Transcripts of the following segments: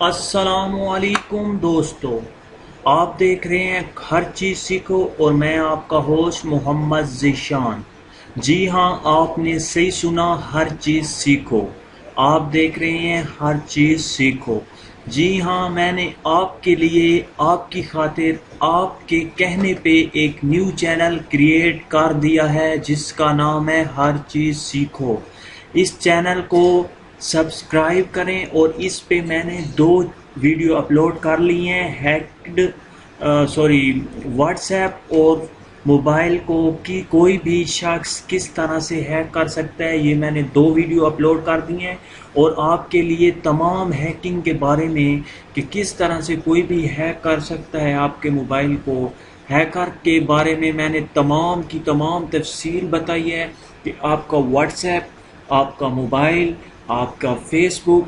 अस्सलामुअलैकुम दोस्तों, आप देख रहे हैं हर चीज़ सीखो और मैं आपका होस्ट मोहम्मद ज़ीशान। जी हाँ, आपने सही सुना, हर चीज़ सीखो। आप देख रहे हैं हर चीज़ सीखो। जी हाँ, मैंने आपके लिए, आपकी खातिर, आपके कहने पे एक न्यू चैनल क्रिएट कर दिया है जिसका नाम है हर चीज़ सीखो। इस चैनल को सब्सक्राइब करें और इस पे मैंने 2 वीडियो अपलोड कर ली हैं। व्हाट्सएप और मोबाइल को कि कोई भी शख्स किस तरह से हैक कर सकता है, ये मैंने 2 वीडियो अपलोड कर दी हैं। और आपके लिए तमाम हैकिंग के बारे में कि किस तरह से कोई भी हैक कर सकता है आपके मोबाइल को, हैकर के बारे में मैंने तमाम की तमाम तफसील बताई है कि आपका व्हाट्सएप, आपका मोबाइल, आपका फेसबुक,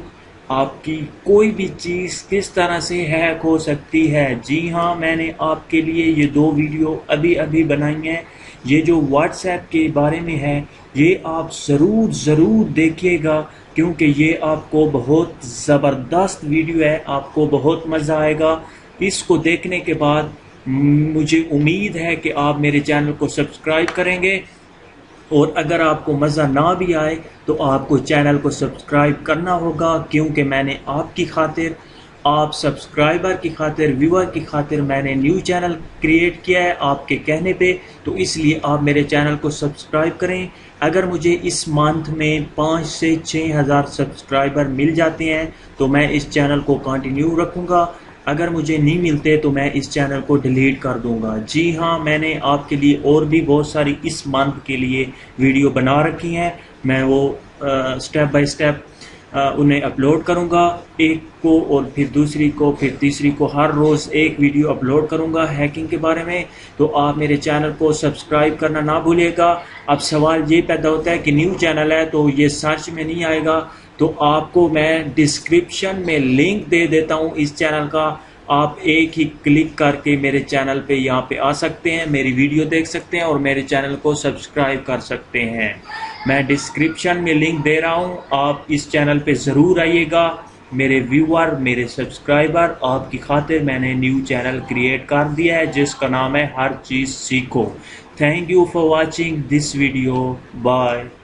आपकी कोई भी चीज़ किस तरह से हैक हो सकती है। जी हाँ, मैंने आपके लिए ये 2 वीडियो अभी अभी बनाई हैं। ये जो व्हाट्सएप के बारे में है, ये आप ज़रूर देखिएगा क्योंकि ये आपको बहुत ज़बरदस्त वीडियो है, आपको बहुत मज़ा आएगा। इसको देखने के बाद मुझे उम्मीद है कि आप मेरे चैनल को सब्सक्राइब करेंगे। और अगर आपको मज़ा ना भी आए तो आपको चैनल को सब्सक्राइब करना होगा क्योंकि मैंने आपकी खातिर, आप सब्सक्राइबर की खातिर, व्यूअर की खातिर मैंने न्यू चैनल क्रिएट किया है आपके कहने पे। तो इसलिए आप मेरे चैनल को सब्सक्राइब करें। अगर मुझे इस मंथ में 5 से 6 हज़ार सब्सक्राइबर मिल जाते हैं तो मैं इस चैनल को कंटिन्यू रखूँगा। अगर मुझे नहीं मिलते तो मैं इस चैनल को डिलीट कर दूंगा। जी हाँ, मैंने आपके लिए और भी बहुत सारी इस मंथ के लिए वीडियो बना रखी हैं। मैं वो स्टेप बाय स्टेप उन्हें अपलोड करूंगा, एक को और फिर दूसरी को, फिर तीसरी को। हर रोज़ एक वीडियो अपलोड करूंगा हैकिंग के बारे में। तो आप मेरे चैनल को सब्सक्राइब करना ना भूलिएगा। अब सवाल ये पैदा होता है कि न्यू चैनल है तो ये सर्च में नहीं आएगा, तो आपको मैं डिस्क्रिप्शन में लिंक दे देता हूँ इस चैनल का। आप एक ही क्लिक करके मेरे चैनल पे यहाँ पे आ सकते हैं, मेरी वीडियो देख सकते हैं और मेरे चैनल को सब्सक्राइब कर सकते हैं। मैं डिस्क्रिप्शन में लिंक दे रहा हूँ, आप इस चैनल पे ज़रूर आइएगा। मेरे व्यूअर, मेरे सब्सक्राइबर, आपकी खातिर मैंने न्यू चैनल क्रिएट कर दिया है जिसका नाम है हर चीज़ सीखो। Thank you for watching this video. Bye.